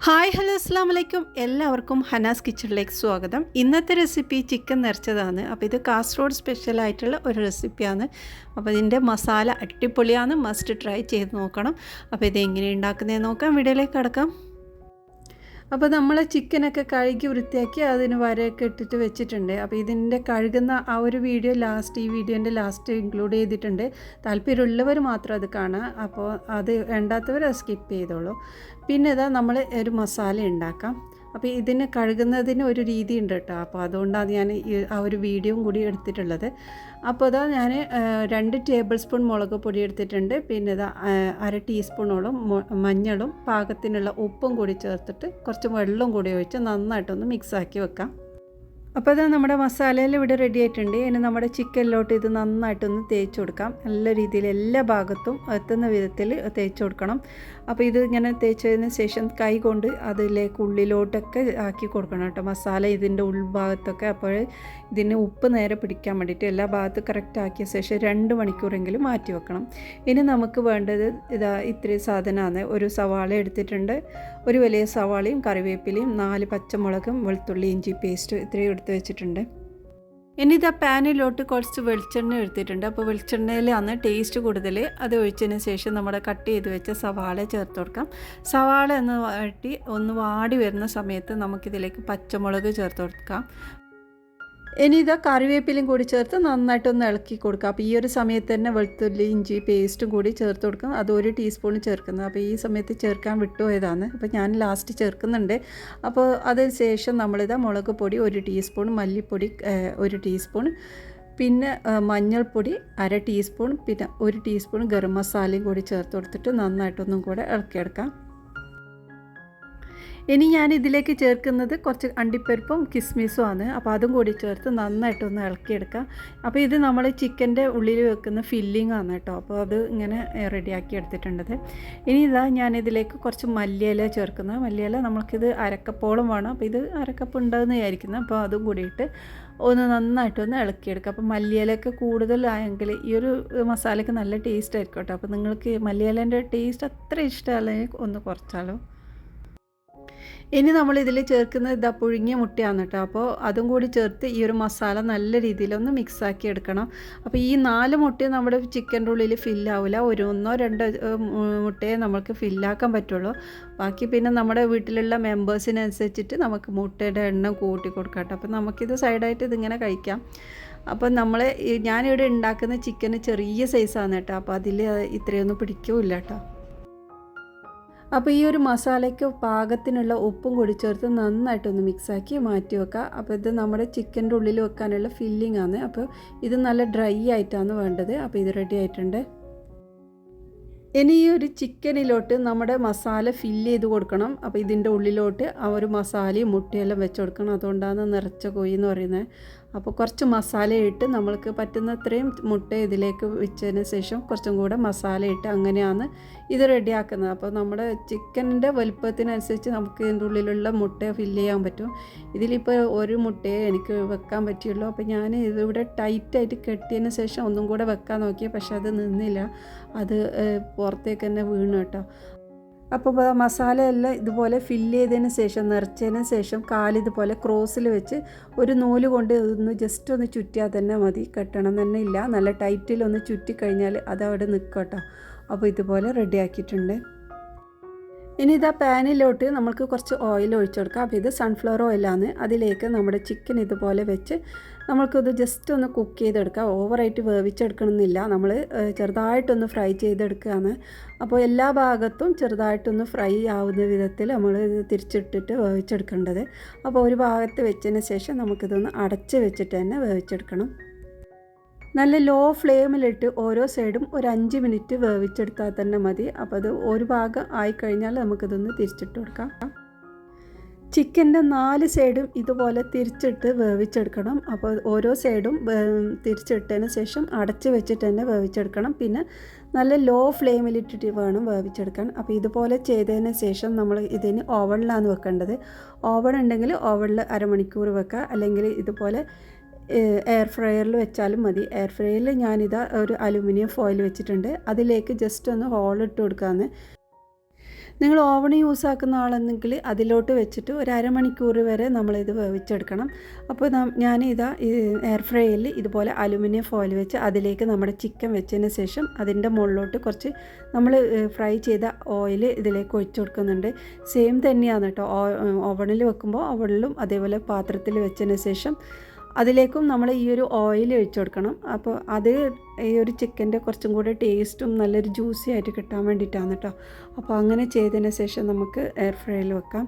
Hi hello അസ്സാം വലൈക്കും. എല്ലാവർക്കും ഹനാസ് കിച്ചണിലേക്ക് സ്വാഗതം. ഇന്നത്തെ റെസിപ്പി ചിക്കൻ നിറച്ചതാണ്. അപ്പോൾ ഇത് കാസർഗോഡ് സ്പെഷ്യലായിട്ടുള്ള ഒരു റെസിപ്പിയാണ്. അപ്പോൾ ഇതിൻ്റെ മസാല അടിപൊളിയാണ്, മസ്റ്റ് ട്രൈ ചെയ്ത് നോക്കണം. അപ്പോൾ ഇത് എങ്ങനെ ഉണ്ടാക്കുന്നതെന്ന് നോക്കാം. വീഡിയോയിലേക്ക് കടക്കാം. അപ്പോൾ നമ്മൾ ചിക്കനൊക്കെ കഴുകി വൃത്തിയാക്കി അതിന് വരയൊക്കെ ഇട്ടിട്ട് വെച്ചിട്ടുണ്ട്. അപ്പോൾ ഇതിൻ്റെ കഴുകുന്ന ആ ഒരു വീഡിയോ ഈ വീഡിയോൻ്റെ ലാസ്റ്റ് ഇൻക്ലൂഡ് ചെയ്തിട്ടുണ്ട്. താല്പര്യമുള്ളവർ മാത്രം അത് കാണുക. അപ്പോൾ അത് വേണ്ടാത്തവർ അത് സ്കിപ്പ് ചെയ്തോളൂ. പിന്നെ ഇതാ നമ്മൾ ഒരു മസാല ഉണ്ടാക്കാം. അപ്പോൾ ഇതിന് കഴുകുന്നതിന് ഒരു രീതി ഉണ്ട് കേട്ടോ. അപ്പോൾ അതുകൊണ്ടാണ് ഞാൻ ആ ഒരു വീഡിയോയും കൂടി എടുത്തിട്ടുള്ളത്. അപ്പോൾ ഇതാ ഞാൻ 2 ടേബിൾ സ്പൂൺ മുളക് പൊടി എടുത്തിട്ടുണ്ട്. പിന്നെ ഇതാ 1/2 ടീസ്പൂണോളം മഞ്ഞളും പാകത്തിനുള്ള ഉപ്പും കൂടി ചേർത്തിട്ട് കുറച്ച് വെള്ളം കൂടി ഒഴിച്ച് നന്നായിട്ടൊന്ന് മിക്സാക്കി വെക്കാം. അപ്പോൾ അത് നമ്മുടെ മസാലയിൽ ഇവിടെ റെഡി ആയിട്ടുണ്ട്. ഇനി നമ്മുടെ ചിക്കനിലോട്ട് ഇത് നന്നായിട്ടൊന്ന് തേച്ച് കൊടുക്കാം. നല്ല രീതിയിൽ എല്ലാ ഭാഗത്തും എത്തുന്ന വിധത്തിൽ തേച്ച് കൊടുക്കണം. അപ്പോൾ ഇത് ഇങ്ങനെ തേച്ചതിന് ശേഷം കൈ കൊണ്ട് അതിലേക്ക് ഉള്ളിലോട്ടൊക്കെ ആക്കി കൊടുക്കണം കേട്ടോ, മസാല ഇതിൻ്റെ ഉൾഭാഗത്തൊക്കെ. അപ്പോൾ ഇതിന് ഉപ്പ് നേരെ പിടിക്കാൻ വേണ്ടിയിട്ട് എല്ലാ ഭാഗത്തും കറക്റ്റ് ആക്കിയ ശേഷം 2 മണിക്കൂറെങ്കിലും മാറ്റി വെക്കണം. ഇനി നമുക്ക് വേണ്ടത് ഇത്രയും സാധനമാണ്. ഒരു സവാള എടുത്തിട്ടുണ്ട്, ഒരു വലിയ സവാളയും കറിവേപ്പിലയും 4 പച്ചമുളകും വെളുത്തുള്ളി ഇഞ്ചി പേസ്റ്റ് ഇത്രയും എടുത്ത് വെച്ചിട്ടുണ്ട്. ഇനി ഇതാ പാനിലോട്ട് കുറച്ച് വെളിച്ചെണ്ണ എടുത്തിട്ടുണ്ട്. അപ്പോൾ വെളിച്ചെണ്ണയിലാണ് ടേസ്റ്റ് കൂടുതൽ. അത് ഒഴിച്ചതിന് ശേഷം നമ്മുടെ കട്ട് ചെയ്ത് വെച്ച സവാള ചേർത്ത് കൊടുക്കാം. സവാള ഒന്ന് വാടി വരുന്ന സമയത്ത് നമുക്കിതിലേക്ക് പച്ചമുളക് ചേർത്ത് കൊടുക്കാം. ഇനി ഇതാ കറിവേപ്പിലയും കൂടി ചേർത്ത് നന്നായിട്ടൊന്ന് ഇളക്കി കൊടുക്കുക. അപ്പോൾ ഈ ഒരു സമയത്ത് തന്നെ വെളുത്തുള്ളി ഇഞ്ചി പേസ്റ്റും കൂടി ചേർത്ത് കൊടുക്കും. അത് 1 ടീസ്പൂൺ ചേർക്കുന്നത്. അപ്പോൾ ഈ സമയത്ത് ചേർക്കാൻ വിട്ടുപോയതാണ്. അപ്പോൾ ഞാൻ ലാസ്റ്റ് ചേർക്കുന്നുണ്ട്. അപ്പോൾ അതിന് ശേഷം നമ്മളിതാ മുളക് പൊടി 1 ടീസ്പൂൺ, മല്ലിപ്പൊടി 1 ടീസ്പൂൺ, പിന്നെ മഞ്ഞൾപ്പൊടി 1/2 ടീസ്പൂൺ, പിന്നെ 1 ടീസ്പൂൺ ഗരം മസാലയും കൂടി ചേർത്ത് കൊടുത്തിട്ട് നന്നായിട്ടൊന്നും കൂടെ ഇളക്കിയെടുക്കാം. ഇനി ഞാൻ ഇതിലേക്ക് ചേർക്കുന്നത് കുറച്ച് അണ്ടിപ്പരിപ്പും കിസ്മിസും ആണ്. അപ്പോൾ അതും കൂടി ചേർത്ത് നന്നായിട്ടൊന്ന് ഇളക്കിയെടുക്കാം. അപ്പോൾ ഇത് നമ്മൾ ചിക്കൻ്റെ ഉള്ളിൽ വെക്കുന്ന ഫില്ലിംഗ് ആണ് കേട്ടോ. അപ്പോൾ അത് ഇങ്ങനെ റെഡിയാക്കി എടുത്തിട്ടുണ്ടത്. ഇനി ഇതാ ഞാനിതിലേക്ക് കുറച്ച് മല്ലിയില ചേർക്കുന്നത്. മല്ലിയില നമുക്കിത് അരക്കപ്പോളം വേണം. അപ്പോൾ ഇത് അരക്കപ്പ് ഉണ്ടാകുന്ന വിചാരിക്കുന്നത്. അപ്പോൾ അതും കൂടിയിട്ട് ഒന്ന് നന്നായിട്ടൊന്ന് ഇളക്കിയെടുക്കുക. അപ്പോൾ മല്ലിയിലൊക്കെ കൂടുതലായെങ്കിൽ ഈ ഒരു മസാലയ്ക്ക് നല്ല ടേസ്റ്റ് ആയിരിക്കും കേട്ടോ. അപ്പോൾ നിങ്ങൾക്ക് മല്ലിയിലേൻ്റെ ടേസ്റ്റ് അത്ര ഇഷ്ടമല്ലെങ്കിൽ ഒന്ന് കുറച്ചാലോ. ഇനി നമ്മളിതിൽ ചേർക്കുന്നത് പുഴുങ്ങിയ മുട്ടയാണ് കേട്ടോ. അപ്പോൾ അതും കൂടി ചേർത്ത് ഈ ഒരു മസാല നല്ല രീതിയിലൊന്ന് മിക്സാക്കി എടുക്കണം. അപ്പോൾ ഈ 4 മുട്ടയും നമ്മുടെ ചിക്കൻ്റെ ഉള്ളിൽ ഫില്ലാവില്ല. 1-2 മുട്ടയെ നമുക്ക് ഫില്ലാക്കാൻ പറ്റുള്ളൂ. ബാക്കി പിന്നെ നമ്മുടെ വീട്ടിലുള്ള മെമ്പേഴ്സിനനുസരിച്ചിട്ട് നമുക്ക് മുട്ടയുടെ എണ്ണം കൂട്ടി കൊടുക്കാം കേട്ടോ. അപ്പോൾ നമുക്കിത് സൈഡായിട്ട് ഇതിങ്ങനെ കഴിക്കാം. അപ്പോൾ ഞാനിവിടെ ഉണ്ടാക്കുന്ന ചിക്കന് ചെറിയ സൈസാണ് കേട്ടോ. അപ്പോൾ അതിൽ ഇത്രയൊന്നും പിടിക്കില്ല കേട്ടോ. അപ്പോൾ ഈ ഒരു മസാലയ്ക്ക് പാകത്തിനുള്ള ഉപ്പും കൂടി ചേർത്ത് നന്നായിട്ടൊന്ന് മിക്സാക്കി മാറ്റി വെക്കുക. അപ്പോൾ ഇത് നമ്മുടെ ചിക്കൻ്റെ ഉള്ളിൽ വെക്കാനുള്ള ഫില്ലിംഗ് ആണ്. അപ്പോൾ ഇത് നല്ല ഡ്രൈ ആയിട്ടാണ് വേണ്ടത്. അപ്പോൾ ഇത് റെഡി ആയിട്ടുണ്ട്. ഇനി ഈ ഒരു ചിക്കനിലോട്ട് നമ്മുടെ മസാല ഫില്ല് ചെയ്ത് കൊടുക്കണം. അപ്പോൾ ഇതിൻ്റെ ഉള്ളിലോട്ട് ആ ഒരു മസാലയും മുട്ടയെല്ലാം വെച്ച് കൊടുക്കണം. അതുകൊണ്ടാണ് നിറച്ച കോഴി എന്ന് പറയുന്നത്. അപ്പോൾ കുറച്ച് മസാല ഇട്ട് നമ്മൾക്ക് പറ്റുന്നത്രയും മുട്ട ഇതിലേക്ക് വെച്ചതിന് ശേഷം കുറച്ചും കൂടെ മസാല ഇട്ട് അങ്ങനെയാണ് ഇത് റെഡിയാക്കുന്നത്. അപ്പോൾ നമ്മുടെ ചിക്കനിൻ്റെ വലുപ്പത്തിനനുസരിച്ച് നമുക്ക് ഇതിൻ്റെ ഉള്ളിലുള്ള മുട്ട ഫില്ല് ചെയ്യാൻ പറ്റും. ഇതിലിപ്പോൾ 1 മുട്ടയെ എനിക്ക് വെക്കാൻ പറ്റുള്ളൂ. അപ്പോൾ ഞാൻ ഇതിവിടെ ടൈറ്റായിട്ട് കെട്ടിയതിന് ശേഷം ഒന്നും കൂടെ വെക്കാൻ നോക്കി. പക്ഷെ അത് നിന്നില്ല, അത് പുറത്തേക്ക് തന്നെ വീണു കേട്ടോ. അപ്പോൾ മസാലയെല്ലാം ഇതുപോലെ ഫില്ല് ചെയ്തതിന് ശേഷം നിറച്ചതിന് ശേഷം കാലിതുപോലെ ക്രോസിൽ വെച്ച് ഒരു നൂല് കൊണ്ട് ജസ്റ്റ് ഒന്ന് ചുറ്റിയാൽ തന്നെ മതി. കെട്ടണം തന്നെ ഇല്ല. നല്ല ടൈറ്റിലൊന്ന് ചുറ്റിക്കഴിഞ്ഞാൽ അതവിടെ നിൽക്കും കേട്ടോ. അപ്പോൾ ഇതുപോലെ റെഡിയാക്കിയിട്ടുണ്ട്. ഇനി ഇതാ പാനിലോട്ട് നമുക്ക് കുറച്ച് ഓയിൽ ഒഴിച്ചു കൊടുക്കാം. അപ്പോൾ ഇത് സൺഫ്ലവർ ഓയിലാണ്. അതിലേക്ക് നമ്മുടെ ചിക്കൻ ഇതുപോലെ വെച്ച് നമ്മൾക്കിത് ജസ്റ്റ് ഒന്ന് കുക്ക് ചെയ്തെടുക്കാം. ഓവറായിട്ട് വേവിച്ചെടുക്കണമെന്നില്ല. നമ്മൾ ചെറുതായിട്ടൊന്ന് ഫ്രൈ ചെയ്തെടുക്കുകയാണ്. അപ്പോൾ എല്ലാ ഭാഗത്തും ചെറുതായിട്ടൊന്ന് ഫ്രൈ ആവുന്ന വിധത്തിൽ നമ്മൾ ഇത് തിരിച്ചിട്ടിട്ട് വേവിച്ചെടുക്കേണ്ടത്. അപ്പോൾ ഒരു ഭാഗത്ത് വെച്ചതിന് ശേഷം നമുക്കിതൊന്ന് അടച്ച് വെച്ചിട്ട് തന്നെ വേവിച്ചെടുക്കണം. നല്ല ലോ ഫ്ലെയിമിലിട്ട് ഓരോ സൈഡും ഒരു 5 മിനിറ്റ് വേവിച്ചെടുത്താൽ തന്നെ മതി. അപ്പോൾ അത് ഒരു ഭാഗം ആയിക്കഴിഞ്ഞാൽ നമുക്കിതൊന്ന് തിരിച്ചിട്ട് കൊടുക്കാം. ചിക്കൻ്റെ 4 സൈഡും ഇതുപോലെ തിരിച്ചിട്ട് വേവിച്ചെടുക്കണം. അപ്പോൾ ഓരോ സൈഡും തിരിച്ചിട്ടതിന് ശേഷം അടച്ച് വെച്ചിട്ട് തന്നെ വേവിച്ചെടുക്കണം. പിന്നെ നല്ല ലോ ഫ്ലെയിമിലിട്ടിട്ട് വേണം വേവിച്ചെടുക്കാൻ. അപ്പോൾ ഇതുപോലെ ചെയ്തതിന് ശേഷം നമ്മൾ ഇതിന് ഓവനിലാണ് വെക്കേണ്ടത്. ഓവൻ ഉണ്ടെങ്കിൽ ഓവനിൽ 1/2 മണിക്കൂർ വെക്കുക. അല്ലെങ്കിൽ ഇതുപോലെ എയർ ഫ്രയറിൽ വെച്ചാലും മതി. എയർ ഫ്രയറിൽ ഞാനിതാ ഒരു അലുമിനിയം ഫോയിൽ വെച്ചിട്ടുണ്ട്. അതിലേക്ക് ജസ്റ്റ് ഒന്ന് ഹോൾ ഇട്ട് കൊടുക്കാമെന്ന്. നിങ്ങൾ ഓവൺ യൂസ് ആക്കുന്ന ആളെന്നെങ്കിൽ അതിലോട്ട് വെച്ചിട്ട് ഒരു അരമണിക്കൂർ വരെ നമ്മളിത് വേവിച്ചെടുക്കണം. അപ്പോൾ ഞാനിതാ എയർ ഫ്രൈയിൽ ഇതുപോലെ അലുമിനിയം ഫോയിൽ വെച്ച് അതിലേക്ക് നമ്മുടെ ചിക്കൻ വെച്ചതിന് ശേഷം അതിൻ്റെ മുകളിലോട്ട് കുറച്ച് നമ്മൾ ഫ്രൈ ചെയ്ത ഓയിൽ ഇതിലേക്ക് ഒഴിച്ചു കൊടുക്കുന്നുണ്ട്. സെയിം തന്നെയാണ് കേട്ടോ, ഓവണിൽ വെക്കുമ്പോൾ ഓവണിലും അതേപോലെ പാത്രത്തിൽ വെച്ചതിന് ശേഷം അതിലേക്കും നമ്മൾ ഈ ഒരു ഓയിൽ ഒഴിച്ചു കൊടുക്കണം. അപ്പോൾ അത് ഈ ഒരു ചിക്കൻ്റെ കുറച്ചും കൂടെ ടേസ്റ്റും നല്ലൊരു ജ്യൂസി ആയിട്ട് കിട്ടാൻ വേണ്ടിയിട്ടാണ് കേട്ടോ. അപ്പോൾ അങ്ങനെ ചെയ്തതിന് ശേഷം നമുക്ക് എയർ ഫ്രൈയിൽ വെക്കാം.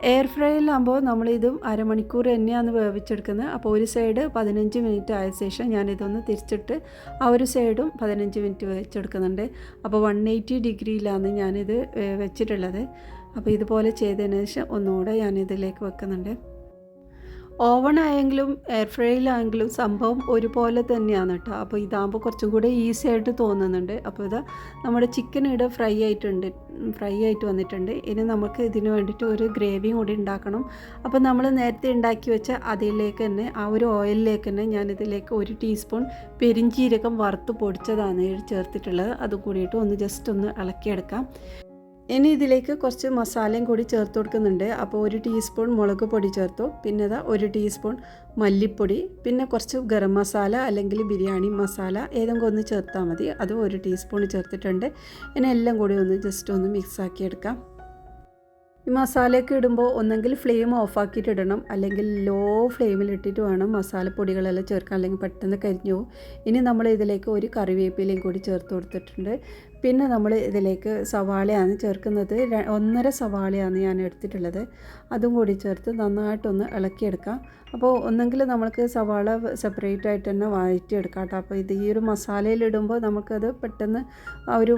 എയർ ഫ്രൈയിലാകുമ്പോൾ നമ്മളിതും അരമണിക്കൂർ തന്നെയാണ് വേവിച്ചെടുക്കുന്നത്. അപ്പോൾ ഒരു സൈഡ് 15 മിനിറ്റ് ആയ ശേഷം ഞാനിതൊന്ന് തിരിച്ചിട്ട് ആ ഒരു സൈഡും 15 മിനിറ്റ് വേവിച്ചെടുക്കുന്നുണ്ട്. അപ്പോൾ 180 ഡിഗ്രിയിലാണ് ഞാനിത് വെച്ചിട്ടുള്ളത്. അപ്പോൾ ഇതുപോലെ ചെയ്തതിന് ശേഷം ഒന്നുകൂടെ ഞാനിതിലേക്ക് വെക്കുന്നുണ്ട്. ഓവൺ ആയെങ്കിലും എയർ ഫ്രൈയിലാണെങ്കിലും സംഭവം ഒരുപോലെ തന്നെയാണ് കേട്ടോ. അപ്പോൾ ഇതാകുമ്പോൾ കുറച്ചും കൂടെ ഈസി ആയിട്ട് തോന്നുന്നുണ്ട്. അപ്പോൾ ഇതാ നമ്മുടെ ചിക്കൻ ഇവിടെ ഫ്രൈ ആയിട്ട് വന്നിട്ടുണ്ട്. ഇനി നമുക്ക് ഇതിന് വേണ്ടിയിട്ട് ഒരു ഗ്രേവിയും കൂടി ഉണ്ടാക്കണം. അപ്പോൾ നമ്മൾ നേരത്തെ ഉണ്ടാക്കി വെച്ച അതിലേക്ക് തന്നെ ആ ഒരു ഓയിലിലേക്ക് തന്നെ ഞാനിതിലേക്ക് 1 ടീസ്പൂൺ പെരിഞ്ചീരകം വറുത്ത് പൊടിച്ചതാണ് ചേർത്തിട്ടുള്ളത്. അതും കൂടിയിട്ട് ഒന്ന് ജസ്റ്റ് ഒന്ന് ഇളക്കിയെടുക്കാം. ഇനി ഇതിലേക്ക് കുറച്ച് മസാലയും കൂടി ചേർത്ത് കൊടുക്കുന്നുണ്ട്. അപ്പോൾ 1 ടീസ്പൂൺ മുളക് പൊടി ചേർത്തു, പിന്നെ 1 ടീസ്പൂൺ മല്ലിപ്പൊടി, പിന്നെ കുറച്ച് ഗരം മസാല അല്ലെങ്കിൽ ബിരിയാണി മസാല ഏതെങ്കിലും ഒന്ന് ചേർത്താൽ മതി. അത് 1 ടീസ്പൂൺ ചേർത്തിട്ടുണ്ട്. ഇനി എല്ലാം കൂടി ഒന്ന് ജസ്റ്റ് ഒന്ന് മിക്സാക്കി എടുക്കാം. ഈ മസാലയൊക്കെ ഇടുമ്പോൾ ഒന്നെങ്കിൽ ഫ്ലെയിം ഓഫാക്കിയിട്ട് ഇടണം, അല്ലെങ്കിൽ ലോ ഫ്ലെയിമിലിട്ടിട്ട് വേണം മസാലപ്പൊടികളെല്ലാം ചേർക്കാൻ, അല്ലെങ്കിൽ പെട്ടെന്ന് കരിഞ്ഞു പോകും. ഇനി നമ്മൾ ഇതിലേക്ക് ഒരു കറിവേപ്പിലയും കൂടി ചേർത്ത് കൊടുത്തിട്ടുണ്ട്. പിന്നെ നമ്മൾ ഇതിലേക്ക് സവാളയാണ് ചേർക്കുന്നത്. 1.5 സവാളയാണ് ഞാൻ എടുത്തിട്ടുള്ളത്. അതും കൂടി ചേർത്ത് നന്നായിട്ടൊന്ന് ഇളക്കിയെടുക്കാം. അപ്പോൾ ഒന്നെങ്കിൽ നമ്മൾക്ക് സവാള സെപ്പറേറ്റ് ആയിട്ട് തന്നെ വഴറ്റിയെടുക്കാം കേട്ടോ. അപ്പോൾ ഇത് ഈ ഒരു മസാലയിലിടുമ്പോൾ നമുക്കത് പെട്ടെന്ന് ആ ഒരു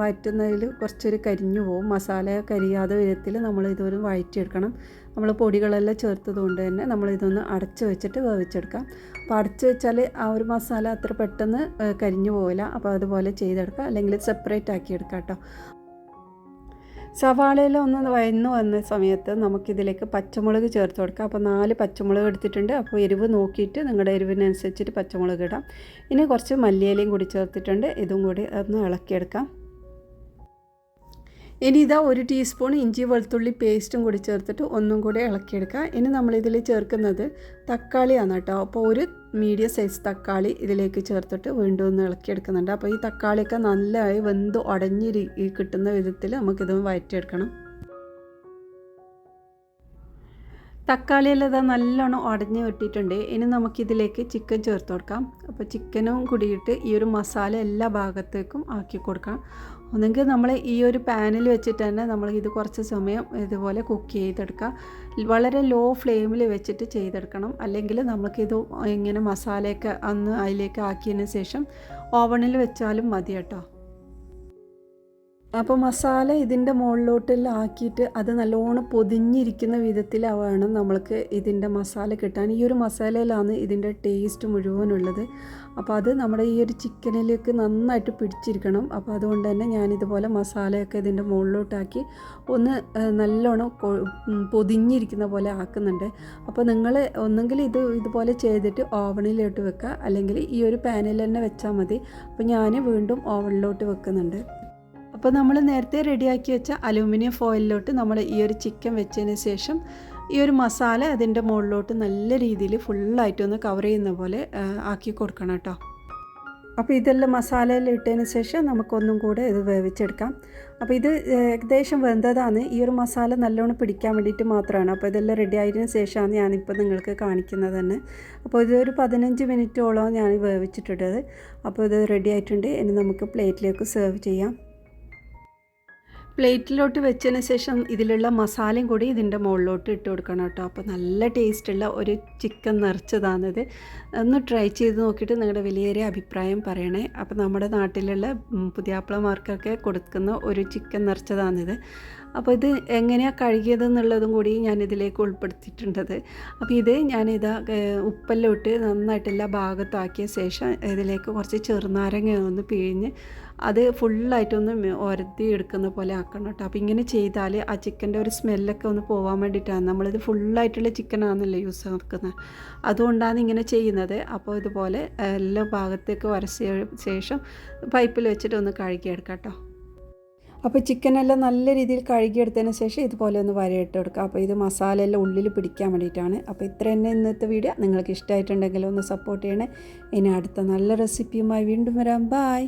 വഴറ്റുന്നതിൽ കുറച്ചൊരു കരിഞ്ഞു പോകും. മസാല കരിയാതെ വിധത്തിൽ നമ്മളിതൊരു വഴറ്റിയെടുക്കണം. നമ്മൾ പൊടികളെല്ലാം ചേർത്തത് കൊണ്ട് തന്നെ നമ്മളിതൊന്ന് അടച്ച് വെച്ചിട്ട് വേവിച്ചെടുക്കാം. അപ്പോൾ അടച്ച് വെച്ചാൽ ആ ഒരു മസാല അത്ര പെട്ടെന്ന് കരിഞ്ഞു പോവില്ല. അപ്പോൾ അതുപോലെ ചെയ്തെടുക്കാം, അല്ലെങ്കിൽ സെപ്പറേറ്റ് ആക്കിയെടുക്കാം കേട്ടോ. സവാളയെല്ലാം ഒന്ന് വഴന്നു വന്ന സമയത്ത് നമുക്കിതിലേക്ക് പച്ചമുളക് ചേർത്ത് കൊടുക്കാം. അപ്പോൾ 4 പച്ചമുളക് എടുത്തിട്ടുണ്ട്. അപ്പോൾ എരിവ് നോക്കിയിട്ട് നിങ്ങളുടെ എരിവിനനുസരിച്ചിട്ട് പച്ചമുളക് ഇടാം. ഇനി കുറച്ച് മല്ലിയിലയും കൂടി ചേർത്തിട്ടുണ്ട്. ഇതും കൂടി ഒന്ന് ഇളക്കിയെടുക്കാം. ഇനി ഇതാ 1 ടീസ്പൂൺ ഇഞ്ചി വെളുത്തുള്ളി പേസ്റ്റും കൂടി ചേർത്തിട്ട് ഒന്നും കൂടി ഇളക്കിയെടുക്കുക. ഇനി നമ്മളിതിൽ ചേർക്കുന്നത് തക്കാളിയാണ് കേട്ടോ. അപ്പോൾ ഒരു മീഡിയം സൈസ് തക്കാളി ഇതിലേക്ക് ചേർത്തിട്ട് വീണ്ടും ഒന്ന് ഇളക്കിയെടുക്കുന്നുണ്ട്. അപ്പോൾ ഈ തക്കാളിയൊക്കെ നല്ലതായി വെന്ത് ഉടഞ്ഞ് കിട്ടുന്ന വിധത്തിൽ നമുക്കിത് വഴറ്റിയെടുക്കണം. തക്കാളിയെല്ലാം ഇതാ നല്ലോണം ഉടഞ്ഞ് കിട്ടിയിട്ടുണ്ട്. ഇനി നമുക്കിതിലേക്ക് ചിക്കൻ ചേർത്ത് കൊടുക്കാം. അപ്പോൾ ചിക്കനും കൂടിയിട്ട് ഈ ഒരു മസാല എല്ലാ ഭാഗത്തേക്കും ആക്കി കൊടുക്കാം. ഒന്നെങ്കിൽ നമ്മൾ ഈ ഒരു പാനിൽ വെച്ചിട്ട് തന്നെ നമ്മൾ ഇത് കുറച്ച് സമയം ഇതുപോലെ കുക്ക് ചെയ്തെടുക്കാം. വളരെ ലോ ഫ്ലെയിമിൽ വെച്ചിട്ട് ചെയ്തെടുക്കണം. അല്ലെങ്കിൽ നമുക്കിത് ഇങ്ങനെ മസാലയൊക്കെ ഒന്ന് അതിലേക്ക് ആക്കിയതിന് ശേഷം ഓവണിൽ വെച്ചാലും മതി കേട്ടോ. അപ്പോൾ മസാല ഇതിൻ്റെ മുകളിലോട്ടെല്ലാം ആക്കിയിട്ട് അത് നല്ലോണം പൊതിഞ്ഞിരിക്കുന്ന വിധത്തിൽ വേണം നമ്മൾക്ക് ഇതിൻ്റെ മസാല കിട്ടാൻ. ഈ ഒരു മസാലയിലാണ് ഇതിൻ്റെ ടേസ്റ്റ് മുഴുവനുള്ളത്. അപ്പോൾ അത് നമ്മുടെ ഈ ഒരു ചിക്കനിലേക്ക് നന്നായിട്ട് പിടിച്ചിരിക്കണം. അപ്പോൾ അതുകൊണ്ട് തന്നെ ഞാനിതുപോലെ മസാലയൊക്കെ ഇതിൻ്റെ മുകളിലോട്ടാക്കി ഒന്ന് നല്ലോണം പൊതിഞ്ഞിരിക്കുന്ന പോലെ ആക്കുന്നുണ്ട്. അപ്പോൾ നിങ്ങൾ ഒന്നെങ്കിൽ ഇതുപോലെ ചെയ്തിട്ട് ഓവണിലോട്ട് വെക്കുക, അല്ലെങ്കിൽ ഈ ഒരു പാനിൽ തന്നെ വെച്ചാൽ മതി. അപ്പോൾ ഞാൻ വീണ്ടും ഓവണിലോട്ട് വെക്കുന്നുണ്ട്. അപ്പോൾ നമ്മൾ നേരത്തെ റെഡിയാക്കി വെച്ച അലൂമിനിയം ഫോയിലിലോട്ട് നമ്മൾ ഈ ഒരു ചിക്കൻ വെച്ചതിന് ശേഷം ഈ ഒരു മസാല അതിൻ്റെ മുകളിലോട്ട് നല്ല രീതിയിൽ ഫുള്ളായിട്ടൊന്ന് കവർ ചെയ്യുന്ന പോലെ ആക്കി കൊടുക്കണം കേട്ടോ. അപ്പോൾ ഇതെല്ലാം മസാലയിൽ ഇട്ടതിന് ശേഷം നമുക്കൊന്നും കൂടെ ഇത് വേവിച്ചെടുക്കാം. അപ്പോൾ ഇത് ഏകദേശം വെന്തതാണ്. ഈ ഒരു മസാല നല്ലോണം പിടിക്കാൻ വേണ്ടിയിട്ട് മാത്രമാണ്. അപ്പോൾ ഇതെല്ലാം റെഡി ആയതിനു ശേഷമാണ് ഞാനിപ്പോൾ നിങ്ങൾക്ക് കാണിക്കുന്നത് തന്നെ. അപ്പോൾ ഇതൊരു 15 മിനിറ്റോളം ഞാൻ വേവിച്ചിട്ടുള്ളത്. അപ്പോൾ ഇത് റെഡി ആയിട്ടുണ്ട്. ഇനി നമുക്ക് പ്ലേറ്റിലേക്ക് സെർവ് ചെയ്യാം. പ്ലേറ്റിലോട്ട് വെച്ചതിന് ശേഷം ഇതിലുള്ള മസാലയും കൂടി ഇതിൻ്റെ മുകളിലോട്ട് ഇട്ട് കൊടുക്കണം കേട്ടോ. അപ്പോൾ നല്ല ടേസ്റ്റുള്ള ഒരു ചിക്കൻ നിറച്ചതാണിത്. ഒന്ന് ട്രൈ ചെയ്ത് നോക്കിയിട്ട് നിങ്ങളുടെ വിലയേറിയ അഭിപ്രായം പറയണേ. അപ്പോൾ നമ്മുടെ നാട്ടിലുള്ള പുതിയാപ്പിളമാർക്കൊക്കെ കൊടുക്കുന്ന ഒരു ചിക്കൻ നിറച്ചതാണിത്. അപ്പോൾ ഇത് എങ്ങനെയാണ് കഴുകിയതെന്നുള്ളതും കൂടി ഞാനിതിലേക്ക് ഉൾപ്പെടുത്തിയിട്ടുണ്ടത്. അപ്പോൾ ഇത് ഞാനിതാ ഉപ്പെല്ലാം ഇട്ട് നന്നായിട്ട് എല്ലാ ഭാഗത്താക്കിയ ശേഷം ഇതിലേക്ക് കുറച്ച് ചെറുനാരങ്ങ ഒന്ന് പിഴിഞ്ഞ് അത് ഫുള്ളായിട്ടൊന്ന് ഒരത്തി എടുക്കുന്ന പോലെ ആക്കണം കേട്ടോ. അപ്പോൾ ഇങ്ങനെ ചെയ്താൽ ആ ചിക്കൻ്റെ ഒരു സ്മെല്ലൊക്കെ ഒന്ന് പോകാൻ വേണ്ടിയിട്ടാണ്. നമ്മളിത് ഫുള്ളായിട്ടുള്ള ചിക്കനാണല്ലോ യൂസ് ആക്കുന്നത്, അതുകൊണ്ടാണ് ഇങ്ങനെ ചെയ്യുന്നത്. അപ്പോൾ ഇതുപോലെ എല്ലാ ഭാഗത്തേക്ക് വരച്ച ശേഷം പൈപ്പിൽ വെച്ചിട്ട് ഒന്ന് കഴുകിയെടുക്കാം കേട്ടോ. അപ്പോൾ ചിക്കനെല്ലാം നല്ല രീതിയിൽ കഴുകിയെടുത്തതിന് ശേഷം ഇതുപോലെ ഒന്ന് വരയിട്ട് കൊടുക്കുക. അപ്പോൾ ഇത് മസാലയെല്ലാം ഉള്ളിൽ പിടിക്കാൻ വേണ്ടിയിട്ടാണ്. അപ്പോൾ ഇത്ര തന്നെ ഇന്നത്തെ വീഡിയോ. നിങ്ങൾക്ക് ഇഷ്ടമായിട്ടുണ്ടെങ്കിൽ ഒന്ന് സപ്പോർട്ട് ചെയ്യണേ. ഇനി അടുത്ത നല്ല റെസിപ്പിയുമായി വീണ്ടും വരാം. ബായ്.